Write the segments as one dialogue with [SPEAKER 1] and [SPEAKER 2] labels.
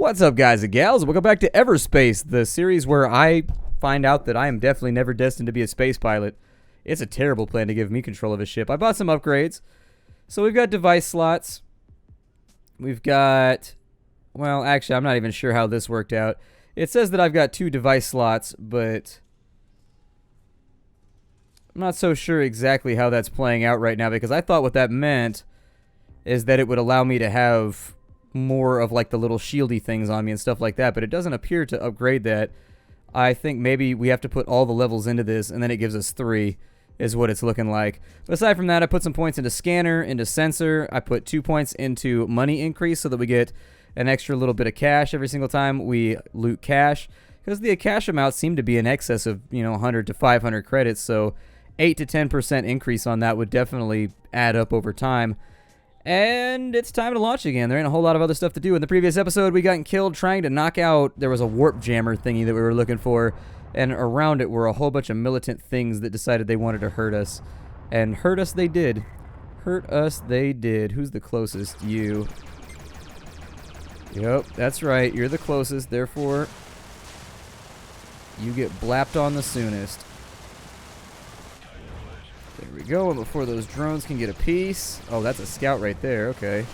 [SPEAKER 1] What's up, guys and gals? Welcome back to Everspace, the series where I find out that I am definitely never destined to be a space pilot. It's a terrible plan to give me control of a ship. I bought some upgrades. So we've got device slots. We've got... Well, actually, I'm not even sure how this worked out. It says that I've got 2 device slots, but... I'm not so sure exactly how that's playing out right now, because I thought what that meant is that it would allow me to have more of like the little shieldy things on me and stuff like that, but it doesn't appear to upgrade that. I think maybe we have to put all the levels into this and then it gives us 3 is what it's looking like. But aside from that, I put some points into scanner, into sensor. I put 2 points into money increase so that we get an extra little bit of cash every single time we loot cash, because the cash amounts seem to be in excess of 100 to 500 credits, so 8 to 10% increase on that would definitely add up over time. And it's time to launch again. There ain't a whole lot of other stuff to do. In the previous episode, we got killed trying to knock out... There was a warp jammer thingy that we were looking for, and around it were a whole bunch of militant things that decided they wanted to hurt us. And hurt us they did. Hurt us they did. Who's the closest? You. Yep, that's right. You're the closest. Therefore, you get blapped on the soonest. There we go, and before those drones can get a piece... Oh, that's a scout right there, okay.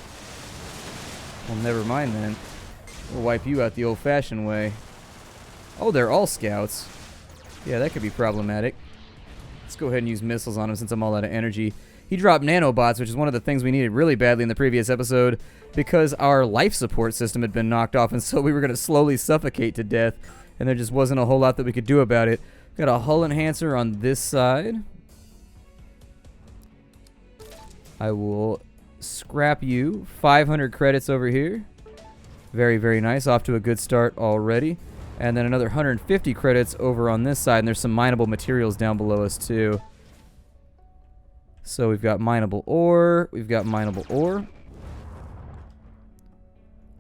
[SPEAKER 1] Well, never mind then. We'll wipe you out the old-fashioned way. Oh, they're all scouts. Yeah, that could be problematic. Let's go ahead and use missiles on him since I'm all out of energy. He dropped nanobots, which is one of the things we needed really badly in the previous episode, because our life support system had been knocked off, and so we were going to slowly suffocate to death, and there just wasn't a whole lot that we could do about it. Got a hull enhancer on this side. I will scrap you. 500 credits over here. Very, very nice. Off to a good start already. And then another 150 credits over on this side. And there's some mineable materials down below us too. So we've got mineable ore. We've got mineable ore.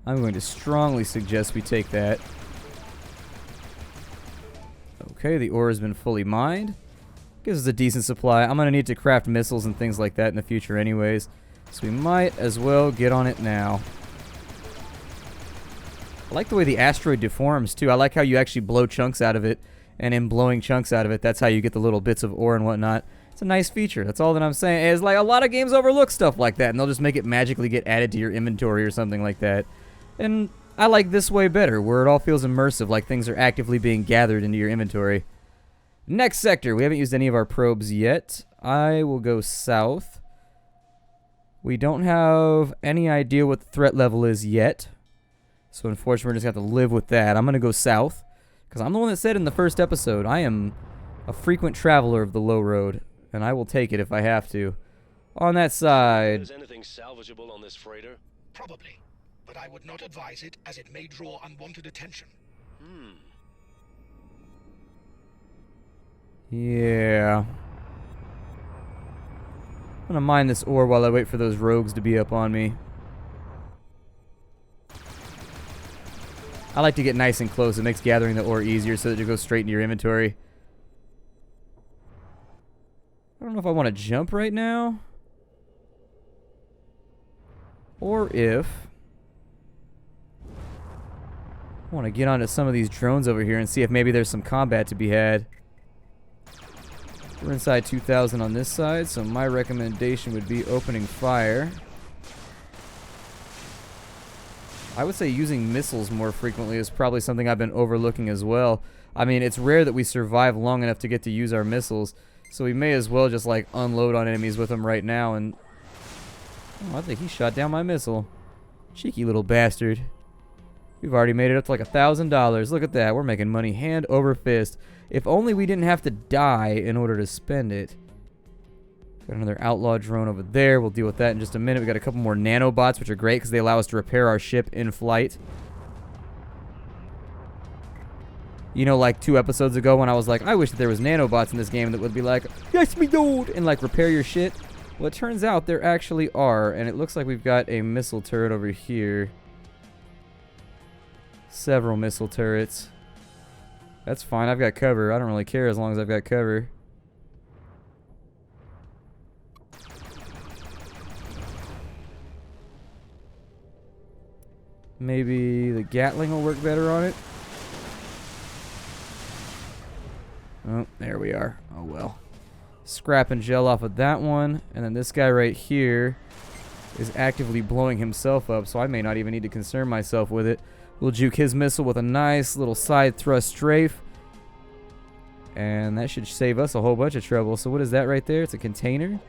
[SPEAKER 1] I'm going to strongly suggest we take that. Okay, the ore has been fully mined. Gives us a decent supply. I'm going to need to craft missiles and things like that in the future anyways. So we might as well get on it now. I like the way the asteroid deforms too. I like how you actually blow chunks out of it. And in blowing chunks out of it, that's how you get the little bits of ore and whatnot. It's a nice feature. That's all that I'm saying. It's like a lot of games overlook stuff like that. And they'll just make it magically get added to your inventory or something like that. And I like this way better, where it all feels immersive, like things are actively being gathered into your inventory. Next sector. We haven't used any of our probes yet. I will go south. We don't have any idea what the threat level is yet. So unfortunately, we're just going to have to live with that. I'm going to go south. Because I'm the one that said in the first episode, I am a frequent traveler of the low road. And I will take it if I have to. On that side.
[SPEAKER 2] Is anything salvageable on this freighter?
[SPEAKER 3] Probably. But I would not advise it, as it may draw unwanted attention.
[SPEAKER 1] Yeah. I'm gonna mine this ore while I wait for those rogues to be up on me. I like to get nice and close. It makes gathering the ore easier so that it goes straight into your inventory. I don't know if I want to jump right now. Or if I want to get onto some of these drones over here and see if maybe there's some combat to be had. We're inside 2,000 on this side, so my recommendation would be opening fire. I would say using missiles more frequently is probably something I've been overlooking as well. I mean, it's rare that we survive long enough to get to use our missiles, so we may as well just like unload on enemies with them right now. And oh, I think he shot down my missile. Cheeky little bastard. We've already made it up to like $1,000. Look at that. We're making money hand over fist. If only we didn't have to die in order to spend it. Got another outlaw drone over there. We'll deal with that in just a minute. We got a couple more nanobots, which are great because they allow us to repair our ship in flight. You know, like 2 episodes ago when I was like, I wish that there was nanobots in this game that would be like, yes, me dude, and like repair your shit. Well, it turns out there actually are, and it looks like we've got a missile turret over here. Several missile turrets. That's fine. I've got cover. I don't really care as long as I've got cover. Maybe the Gatling will work better on it. Oh, there we are. Oh well. Scrap and gel off of that one. And then this guy right here is actively blowing himself up, so I may not even need to concern myself with it. We'll juke his missile with a nice little side thrust strafe. And that should save us a whole bunch of trouble. So what is that right there? It's a container?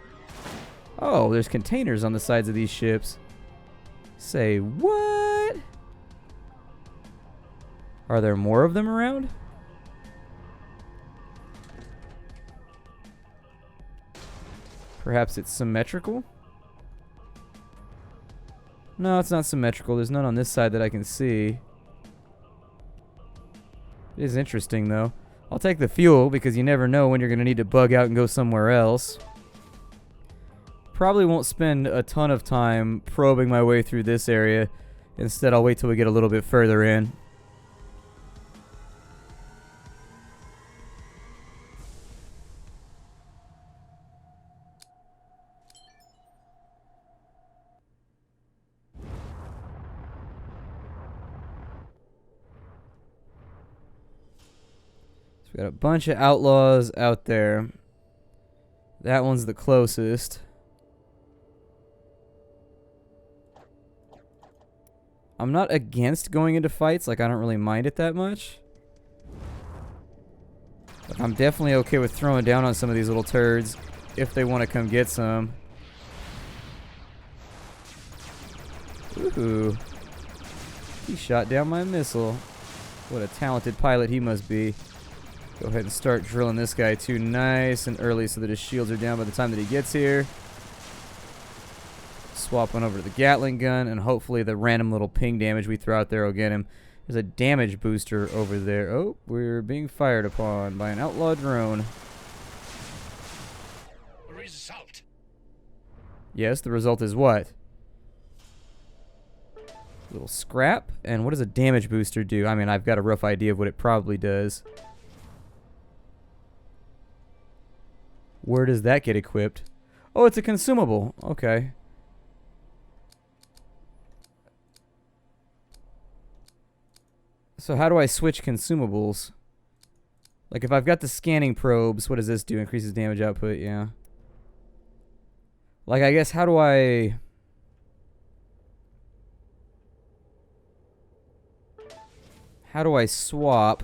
[SPEAKER 1] Oh, there's containers on the sides of these ships. Say what? Are there more of them around? Perhaps it's symmetrical? No, it's not symmetrical. There's none on this side that I can see. It is interesting, though. I'll take the fuel, because you never know when you're going to need to bug out and go somewhere else. Probably won't spend a ton of time probing my way through this area. Instead, I'll wait till we get a little bit further in. We got a bunch of outlaws out there. That one's the closest. I'm not against going into fights, like I don't really mind it that much. But I'm definitely okay with throwing down on some of these little turds if they want to come get some. Ooh. He shot down my missile. What a talented pilot he must be. Go ahead and start drilling this guy too nice and early so that his shields are down by the time that he gets here. Swap on over to the Gatling gun, and hopefully the random little ping damage we throw out there will get him. There's a damage booster over there. Oh, we're being fired upon by an outlaw drone.
[SPEAKER 3] Result.
[SPEAKER 1] Yes, the result is what? Little scrap. And what does a damage booster do? I mean, I've got a rough idea of what it probably does. Where does that get equipped? Oh, it's a consumable. Okay. So how do I switch consumables? Like if I've got the scanning probes, what does this do? Increases damage output, yeah. Like I guess how do I... How do I swap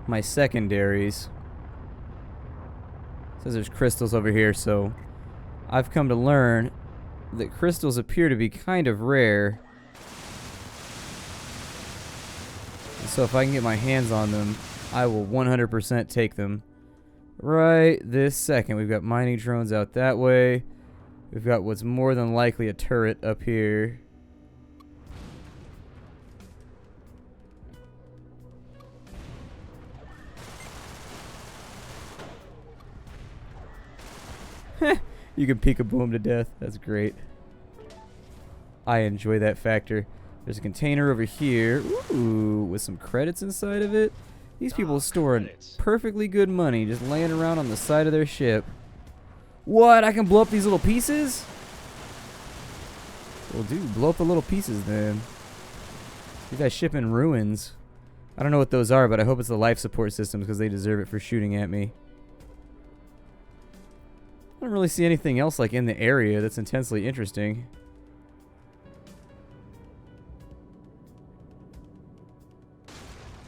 [SPEAKER 1] my secondaries? It says there's crystals over here, so I've come to learn that crystals appear to be kind of rare. And so if I can get my hands on them, I will 100% take them. Right this second. We've got mining drones out that way. We've got what's more than likely a turret up here. You can peekaboo him to death. That's great. I enjoy that factor. There's a container over here. Ooh, with some credits inside of it. These people storing perfectly good money just laying around on the side of their ship. What? I can blow up these little pieces? Well, dude, blow up the little pieces then. Leave that ship in ruins. I don't know what those are, but I hope it's the life support systems because they deserve it for shooting at me. I don't really see anything else like in the area that's intensely interesting.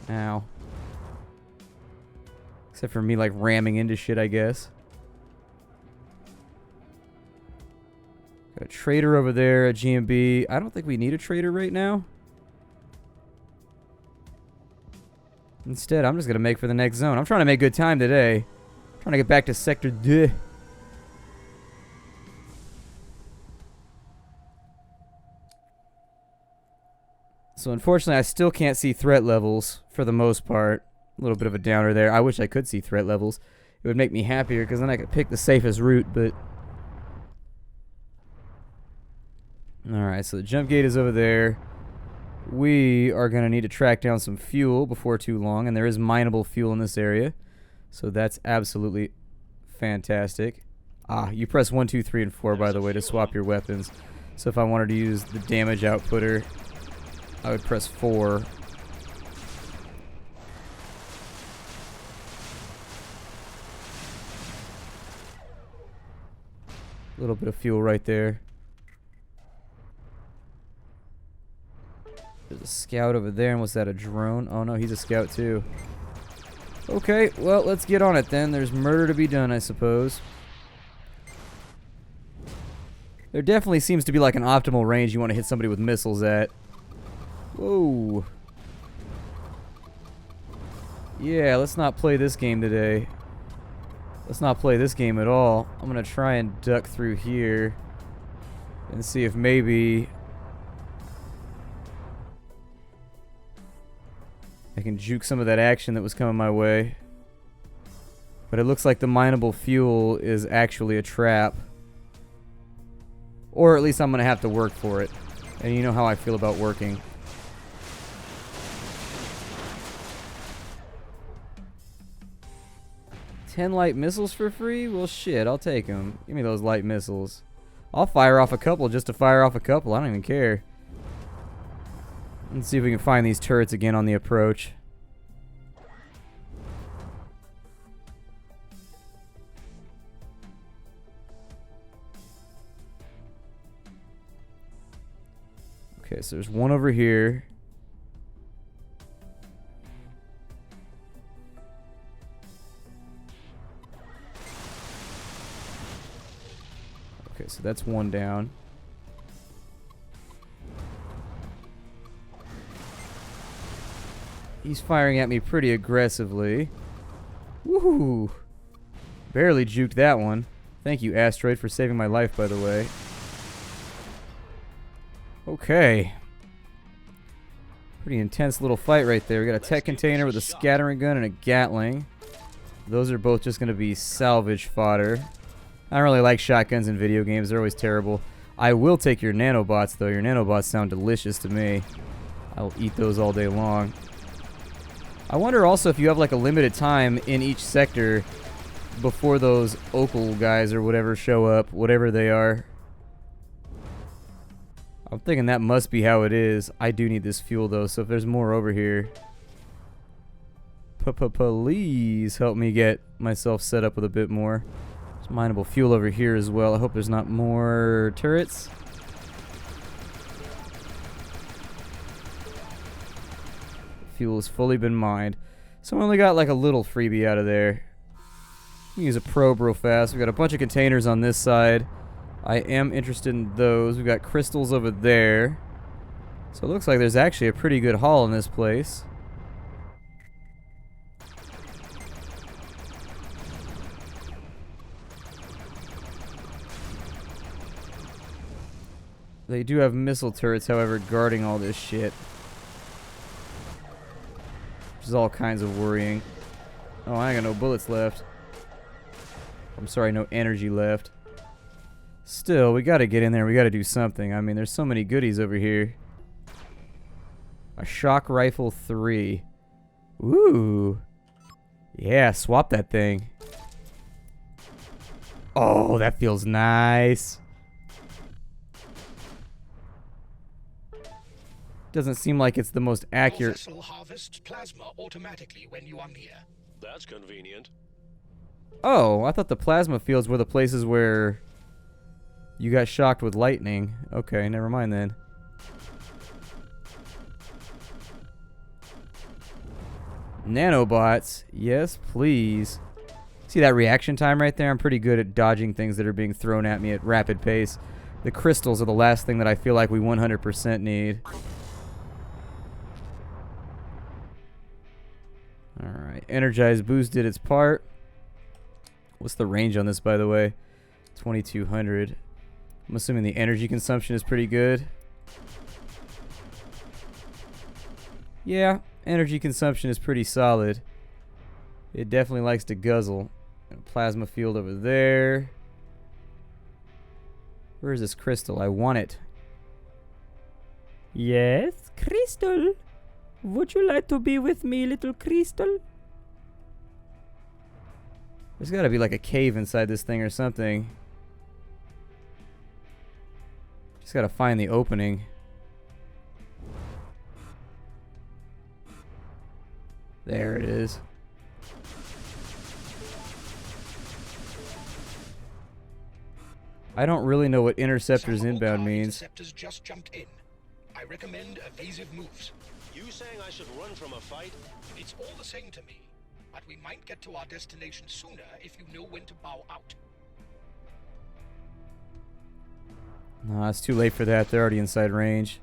[SPEAKER 1] Ow. Except for me like ramming into shit, I guess. Got a trader over there, a GMB. I don't think we need a trader right now. Instead, I'm just going to make for the next zone. I'm trying to make good time today. I'm trying to get back to Sector 2. So unfortunately, I still can't see threat levels for the most part. A little bit of a downer there. I wish I could see threat levels. It would make me happier because then I could pick the safest route, but... Alright, so the jump gate is over there. We are going to need to track down some fuel before too long, and there is mineable fuel in this area. So that's absolutely fantastic. Ah, you press 1, 2, 3, and 4, by the way, to swap your weapons. So if I wanted to use the damage outputter, I would press 4. A little bit of fuel right there. There's a scout over there, and was that a drone? Oh no, he's a scout too. Okay, well, let's get on it then. There's murder to be done, I suppose. There definitely seems to be like an optimal range you want to hit somebody with missiles at. Whoa. Yeah, let's not play this game today. Let's not play this game at all. I'm going to try and duck through here and see if maybe I can juke some of that action that was coming my way. But it looks like the mineable fuel is actually a trap. Or at least I'm going to have to work for it. And you know how I feel about working. $10 light missiles for free? Well, shit, I'll take them. Give me those light missiles. I'll fire off a couple just to fire off a couple. I don't even care. Let's see if we can find these turrets again on the approach. Okay, so there's one over here. Okay, so that's one down. He's firing at me pretty aggressively. Woohoo! Barely juked that one. Thank you, Asteroid, for saving my life, by the way. Okay. Pretty intense little fight right there. We got a tech container with a scattering gun and a Gatling. Those are both just going to be salvage fodder. I don't really like shotguns in video games. They're always terrible. I will take your nanobots, though. Your nanobots sound delicious to me. I'll eat those all day long. I wonder also if you have like a limited time in each sector before those Opal guys or whatever show up, whatever they are. I'm thinking that must be how it is. I do need this fuel though, so if there's more over here, please help me get myself set up with a bit more. There's mineable fuel over here as well. I hope there's not more turrets. Fuel has fully been mined. So I only got like a little freebie out of there. Use a probe real fast. We got a bunch of containers on this side. I am interested in those. We've got crystals over there. So it looks like there's actually a pretty good haul in this place. They do have missile turrets, however, guarding all this shit. Which is all kinds of worrying. Oh, I ain't got no bullets left. I'm sorry, no energy left. Still, we gotta get in there. We gotta do something. I mean, there's so many goodies over here. A shock rifle 3. Ooh. Yeah, swap that thing. Oh, that feels nice. Doesn't seem like it's the most accurate.
[SPEAKER 3] Vessel harvests plasma automatically when you are near.
[SPEAKER 2] That's convenient.
[SPEAKER 1] Oh, I thought the plasma fields were the places where you got shocked with lightning. Okay, never mind then. Nanobots. Yes, please. See that reaction time right there? I'm pretty good at dodging things that are being thrown at me at rapid pace. The crystals are the last thing that I feel like we 100% need. Alright, Energize Boost did its part. What's the range on this, by the way? 2200. I'm assuming the energy consumption is pretty good. Yeah, energy consumption is pretty solid. It definitely likes to guzzle. And a plasma field over there. Where is this crystal? I want it. Yes, crystal. Would you like to be with me, little crystal? There's gotta be like a cave inside this thing or something. Just gotta find the opening. There it is. I don't really know what interceptors inbound means.
[SPEAKER 3] Interceptors just jumped in. I recommend evasive moves.
[SPEAKER 2] You saying I should run from a fight?
[SPEAKER 3] It's all the same to me, but we might get to our destination sooner if you know when to bow out.
[SPEAKER 1] No, it's too late for that. They're already inside range.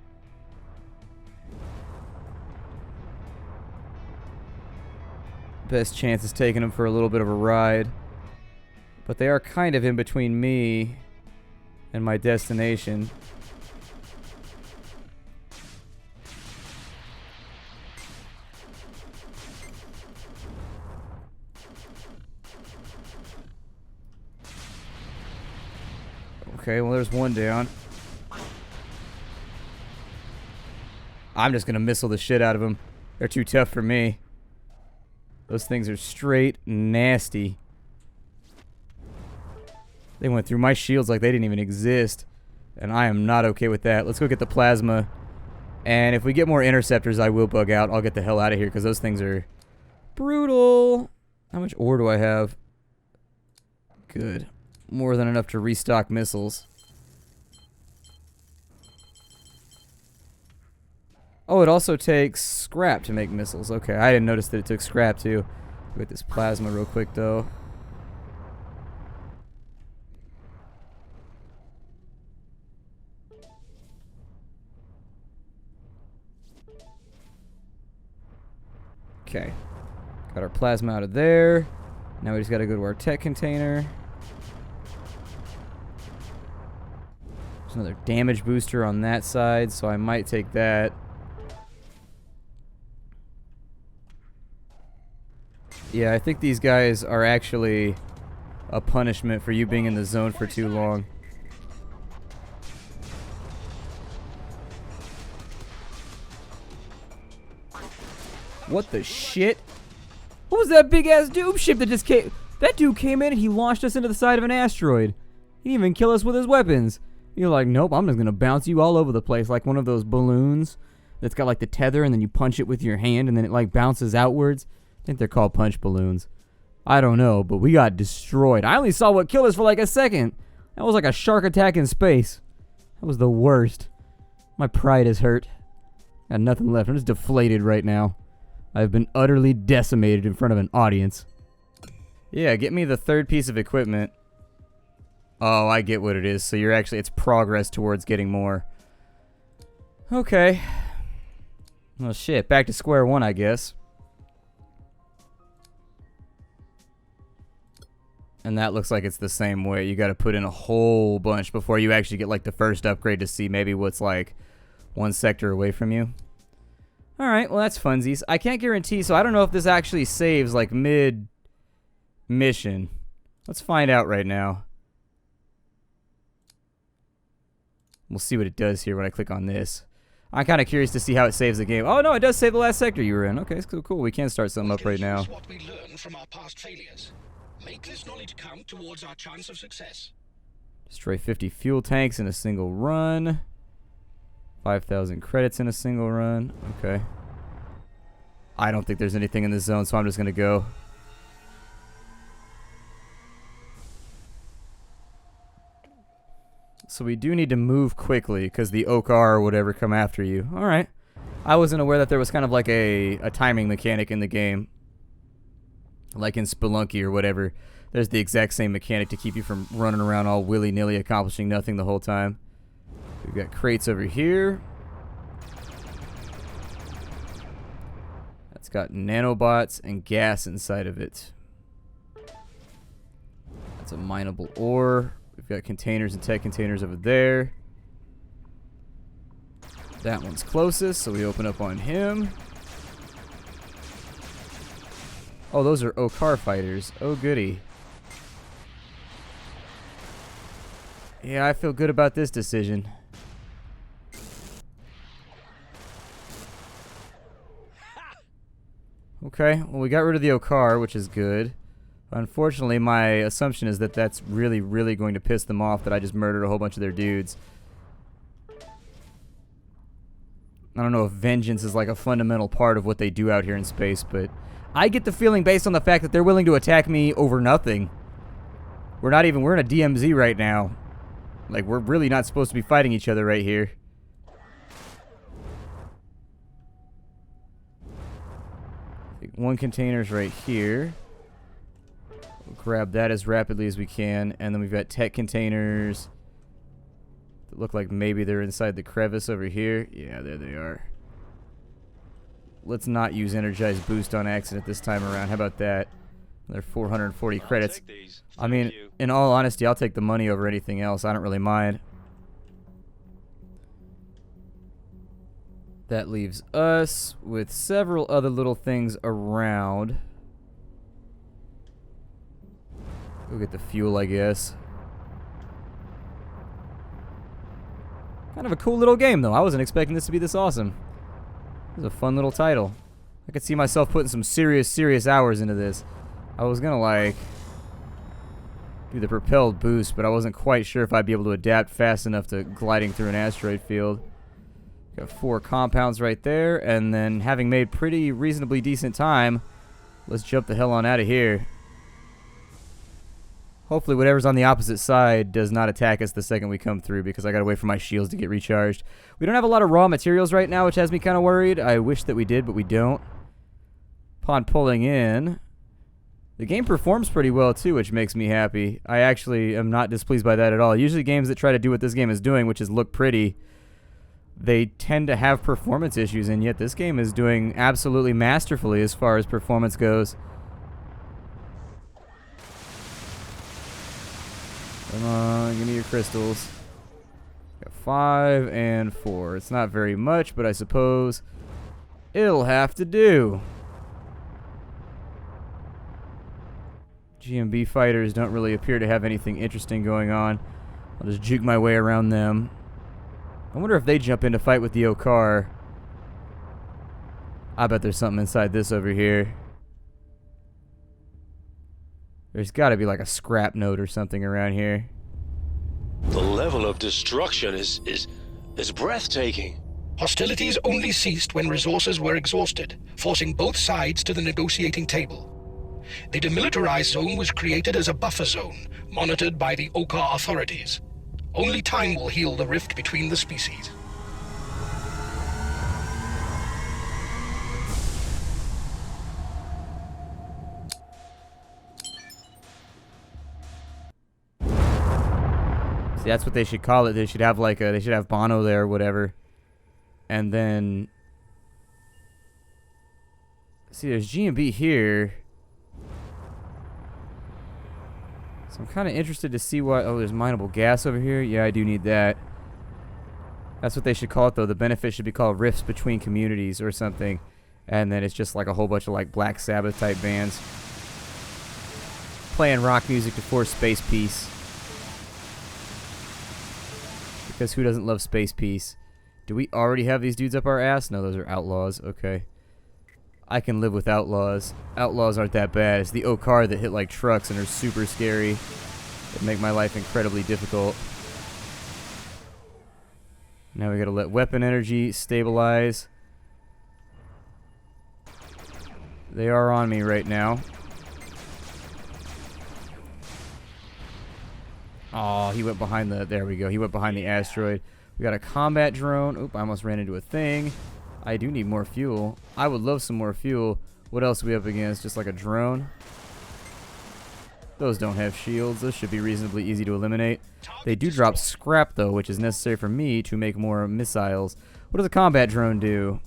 [SPEAKER 1] Best chance is taking them for a little bit of a ride. But they are kind of in between me and my destination. Okay, well, there's one down. I'm just gonna missile the shit out of them. They're too tough for me. Those things are straight nasty. They went through my shields like they didn't even exist. And I am not okay with that. Let's go get the plasma. And if we get more interceptors, I will bug out. I'll get the hell out of here because those things are brutal. How much ore do I have? Good. More than enough to restock missiles. Oh, it also takes scrap to make missiles. Okay, I didn't notice that it took scrap too. Get this plasma real quick though. Okay. Got our plasma out of there. Now we just gotta go to our tech container. There's another damage booster on that side, so I might take that. Yeah, I think these guys are actually a punishment for you being in the zone for too long. What the shit? What was that big ass doom ship that just came? That dude came in and he launched us into the side of an asteroid. He didn't even kill us with his weapons. You're like, nope, I'm just gonna bounce you all over the place like one of those balloons that's got like the tether and then you punch it with your hand and then it like bounces outwards. I think they're called punch balloons. I don't know, but we got destroyed. I only saw what killed us for like a second. That was like a shark attack in space. That was the worst. My pride is hurt. Got nothing left. I'm just deflated right now. I've been utterly decimated in front of an audience. Yeah, get me the third piece of equipment. Oh, I get what it is. So you're actually, it's progress towards getting more. Okay. Well, shit. Back to square one, I guess. And that looks like it's the same way. You got to put in a whole bunch before you actually get like the first upgrade to see maybe what's like one sector away from you. Alright, well that's funsies. I can't guarantee, so I don't know if this actually saves like mid-mission. Let's find out right now. We'll see what it does here when I click on this. I'm kind of curious to see how it saves the game. Oh no, it does save the last sector you were in. Okay, cool, cool. We can start something up right now.
[SPEAKER 3] What we learned from our past failures. Make this knowledge count towards our chance of success.
[SPEAKER 1] Destroy 50 fuel tanks in a single run. 5,000 credits in a single run. Okay. I don't think there's anything in this zone, so I'm just going to go. So we do need to move quickly because the Okar or whatever come after you. Alright. I wasn't aware that there was kind of like a timing mechanic in the game. Like in Spelunky or whatever. There's the exact same mechanic to keep you from running around all willy-nilly accomplishing nothing the whole time. We've got crates over here. That's got nanobots and gas inside of it. That's a mineable ore. We've got containers and tech containers over there. That one's closest, so we open up on him. Oh, those are Okar fighters. Oh, goody. Yeah, I feel good about this decision. Okay, well we got rid of the Okar, which is good. Unfortunately, my assumption is that that's really, really going to piss them off that I just murdered a whole bunch of their dudes. I don't know if vengeance is like a fundamental part of what they do out here in space, but I get the feeling based on the fact that they're willing to attack me over nothing. We're in a DMZ right now. Like, we're really not supposed to be fighting each other right here. I think one container's right here. We'll grab that as rapidly as we can. And then we've got tech containers that look like maybe they're inside the crevice over here. Yeah, there they are. Let's not use Energized Boost on accident this time around. How about that? They're 440 credits. I mean, in all honesty, I'll take the money over anything else. I don't really mind. That leaves us with several other little things around. Go get the fuel, I guess. Kind of a cool little game, though. I wasn't expecting this to be this awesome. This is a fun little title. I could see myself putting some serious hours into this. I was gonna, like, do the propelled boost, but I wasn't quite sure if I'd be able to adapt fast enough to gliding through an asteroid field. Got 4 compounds right there, and then having made pretty reasonably decent time, let's jump the hell on out of here. Hopefully whatever's on the opposite side does not attack us the second we come through, because I gotta wait for my shields to get recharged. We don't have a lot of raw materials right now, which has me kind of worried. I wish that we did, but we don't. Upon pulling in, the game performs pretty well too, which makes me happy. I actually am not displeased by that at all. Usually games that try to do what this game is doing, which is look pretty, they tend to have performance issues, and yet this game is doing absolutely masterfully as far as performance goes. Come on, give me your crystals. Got 5 and 4. It's not very much, but I suppose it'll have to do. GMB fighters don't really appear to have anything interesting going on. I'll just juke my way around them. I wonder if they jump in to fight with the Okar. I bet there's something inside this over here. There's got to be like a scrap node or something around here.
[SPEAKER 2] The level of destruction is breathtaking.
[SPEAKER 3] Hostilities only ceased when resources were exhausted, forcing both sides to the negotiating table. The demilitarized zone was created as a buffer zone, monitored by the Okar authorities. Only time will heal the rift between the species.
[SPEAKER 1] See, that's what they should call it. They should have like they should have Bono there or whatever. And then see, there's GMB here. So I'm kind of interested to see what... Oh, there's mineable gas over here. Yeah, I do need that. That's what they should call it, though. The benefit should be called Rifts Between Communities or something. And then it's just like a whole bunch of like Black Sabbath type bands playing rock music to force space peace. Because who doesn't love space peace? Do we already have these dudes up our ass? No, those are outlaws. Okay. I can live with outlaws. Outlaws aren't that bad. It's the Okar that hit like trucks and are super scary. That make my life incredibly difficult. Now we gotta let weapon energy stabilize. They are on me right now. Oh, he went behind the... There we go. He went behind the asteroid. We got a combat drone. Oop, I almost ran into a thing. I do need more fuel. I would love some more fuel. What else are we up against? Just like a drone? Those don't have shields. Those should be reasonably easy to eliminate. They do drop scrap, though, which is necessary for me to make more missiles. What does a combat drone do?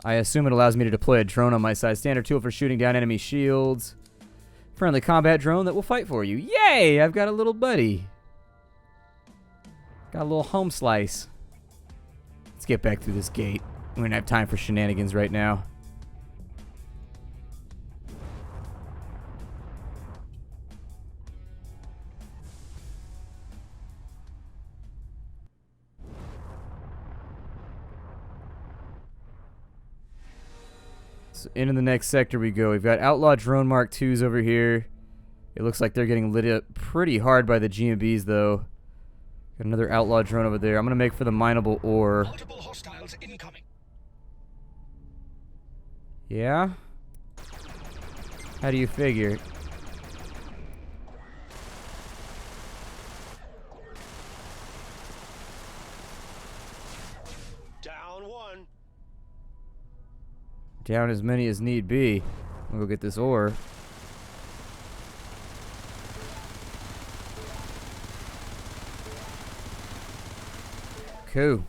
[SPEAKER 1] I assume it allows me to deploy a drone on my side. Standard tool for shooting down enemy shields. Friendly combat drone that will fight for you. Yay! I've got a little buddy. Got a little home slice. Let's get back through this gate. We don't have time for shenanigans right now. So into the next sector we go. We've got Outlaw Drone Mark 2s over here. It looks like they're getting lit up pretty hard by the GMBs, though. Got another outlaw drone over there. I'm gonna make for the mineable ore.
[SPEAKER 3] Multiple hostiles incoming.
[SPEAKER 1] Yeah? How do you figure?
[SPEAKER 2] Down one.
[SPEAKER 1] Down as many as need be. I'll go get this ore. Cool.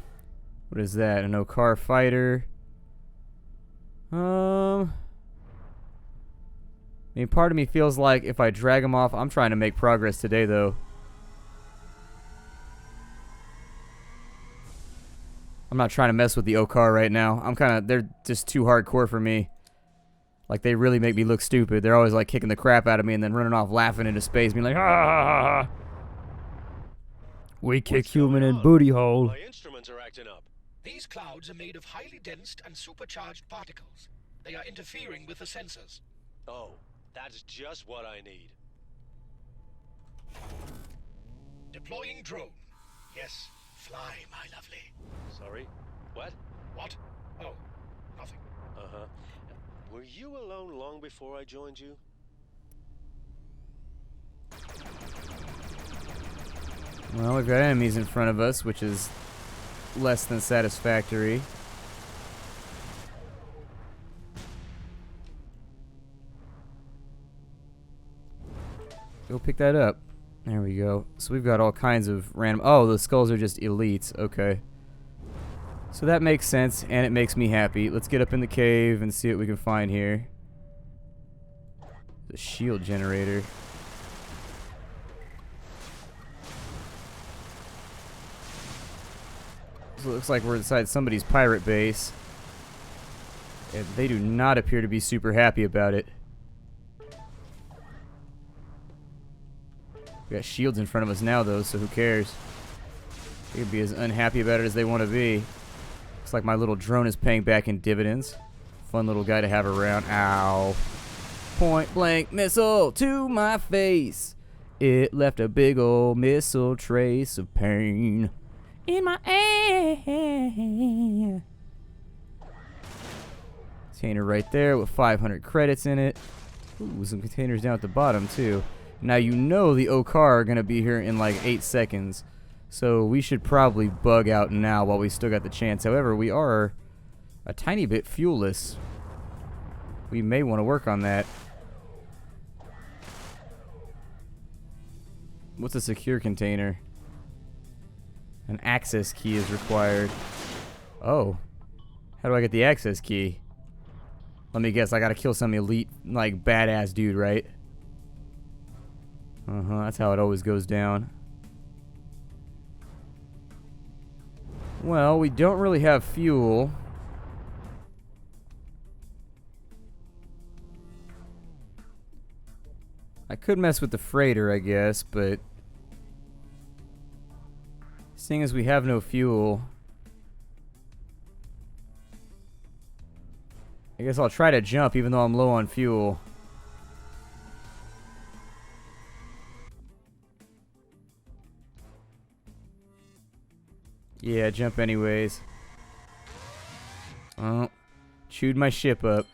[SPEAKER 1] What is that? An Okar fighter. I mean, part of me feels like if I drag them off, I'm trying to make progress today, though. I'm not trying to mess with the Okar right now. They're just too hardcore for me. Like, they really make me look stupid. They're always, like, kicking the crap out of me and then running off laughing into space, being like, ah! We kick human in booty hole.
[SPEAKER 2] My instruments are acting up.
[SPEAKER 3] These clouds are made of highly dense and supercharged particles. They are interfering with the sensors.
[SPEAKER 2] Oh, that's just what I need.
[SPEAKER 3] Deploying drone. Yes, fly, my lovely.
[SPEAKER 2] Sorry? What?
[SPEAKER 3] What? Oh, nothing.
[SPEAKER 2] Uh-huh. Were you alone long before I joined you?
[SPEAKER 1] Well, we've got enemies in front of us, which is less than satisfactory. Go pick that up. There we go. So we've got all kinds of random... Oh, the skulls are just elites. Okay. So that makes sense, and it makes me happy. Let's get up in the cave and see what we can find here. The shield generator. So it looks like we're inside somebody's pirate base. And they do not appear to be super happy about it. We got shields in front of us now, though, so who cares? They could be as unhappy about it as they want to be. Looks like my little drone is paying back in dividends. Fun little guy to have around. Ow. Point blank missile to my face. It left a big old missile trace of pain in my ass. Container right there with 500 credits in it. Ooh, some containers down at the bottom, too. Now, you know the Okar are going to be here in like 8 seconds. So we should probably bug out now while we still got the chance. However, we are a tiny bit fuelless. We may want to work on that. What's a secure container? An access key is required. Oh. How do I get the access key? Let me guess, I gotta kill some elite, like, badass dude, right? That's how it always goes down. Well, we don't really have fuel. I could mess with the freighter, I guess, but seeing as we have no fuel, I guess I'll try to jump even though I'm low on fuel. Yeah, jump anyways. Oh, chewed my ship up.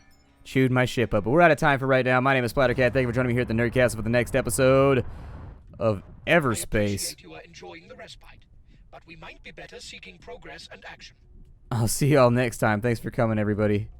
[SPEAKER 1] Chewed my ship up. But we're out of time for right now. My name is Splattercat. Thank you for joining me here at the Nerdcast for the next episode of Everspace.
[SPEAKER 3] You are enjoying the respite, but we might be better seeking progress and action.
[SPEAKER 1] I'll see y'all next time. Thanks for coming, everybody.